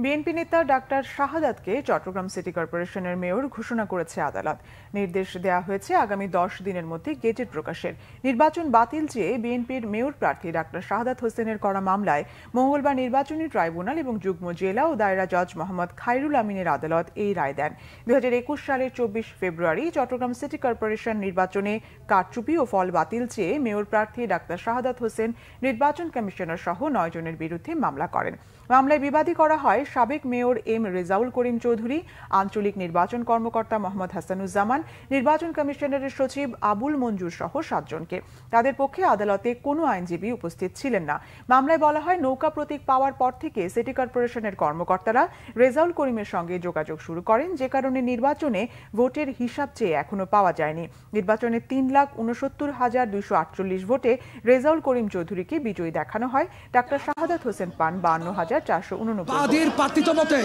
BNP নেতা doctor শাহাদাতকে Chittagong city কর্পোরেশনের mayor ঘোষণা করেছে আদালত। নির্দেশ দেওয়া হয়েছে আগামী 10 দিনের মধ্যে গেজেট প্রকাশের। নির্বাচন বাতিল চেয়ে বিএনপির মেয়র প্রার্থী ডাক্তার শাহাদাত হোসেনের করা মামলায় মঙ্গলবার নির্বাচনী ট্রাইব্যুনাল এবং যুগ্ম জেলা ও দায়রা জজ মোহাম্মদ খায়রুল আমিনের আদালত এই রায় দেন। 2021 সালের 24 ফেব্রুয়ারি চট্টগ্রাম সিটি কর্পোরেশন নির্বাচনে কারচুপি ও ফল বাতিল চেয়ে মেয়র প্রার্থী ডাক্তার শাহাদাত হোসেন নির্বাচন কমিশনার সহ 9 জনের বিরুদ্ধে মামলা করেন। মামলায় বিবাদী করা হয় সাবেক মেয়র এম রেজাউল করিম চৌধুরী, আঞ্চলিক নির্বাচন কর্মকর্তা মোহাম্মদ হাসানুজ্জামান, নির্বাচন কমিশনারের সচিব আবুল মঞ্জুর সহ 7 জনকে। তাদের পক্ষে আদালতে কোনো আইনজীবী উপস্থিত ছিলেন না। মামলায় বলা হয় নৌকা প্রতীক পাওয়ার পর থেকে সিটি কর্পোরেশনের কর্মকর্তারা রেজাউল করিমের সঙ্গে যোগাযোগ শুরু করেন, যে কারণে নির্বাচনে ভোটের হিসাব চেয়ে এখনো পাওয়া যায়নি। নির্বাচনে 3,69,248 ভোটে রেজাউল করিম চৌধুরীকে বিজয়ী দেখানো হয়। ডাক্তার শাহাদাত হোসেন পান 52,489 প্রার্থিত মতে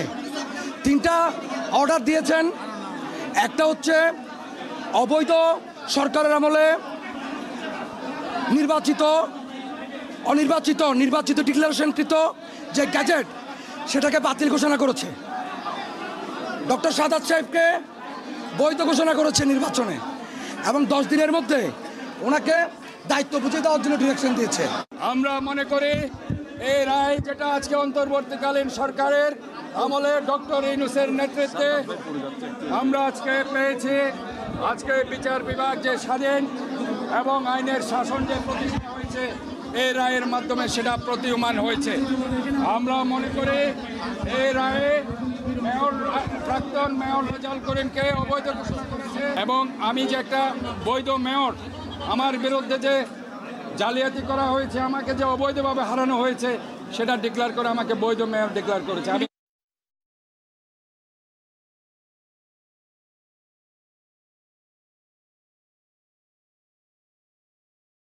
3টা অর্ডার দিয়েছেন। একটা হচ্ছে অবৈধ সরকারের আমলে নির্বাচিত ডিক্লারেশনকৃত যে গ্যাজেট সেটাকে বাতিল ঘোষণা করেছে। ডক্টর শাহাদাত সাহেবকে বৈধ ঘোষণা করেছে নির্বাচনে, এবং 10 দিনের মধ্যে ওনাকে দায়িত্ব বুঝিয়ে দেওয়ার জন্য ডিরেকশন দিয়েছে। আমরা মনে করি এই রায় যেটা আজকে অন্তর্বর্তীকালীন সরকারের আমলে ডক্টর ইউনূসের নেতৃত্বে আমরা আজকে পেয়েছি, আজকে বিচার বিভাগ যে স্বাধীন এবং আইনের শাসন যে প্রতিষ্ঠা হয়েছে এই রায়ের মাধ্যমে সেটা প্রতীয়মান হয়েছে। আমরা মনে করি এই রায়ে প্রাক্তন মেয়র রেজাউল করিমকে অবৈধ ঘোষণা করেছে, এবং আমি যে একটা বৈধ মেয়র, আমার বিরুদ্ধে যে জালিয়াতি করা হয়েছে, আমাকে যে অবৈধভাবে হারানো হয়েছে সেটা ডিক্লেয়ার করে আমাকে বৈধ মেয়র ডিক্লেয়ার করেছে। আমি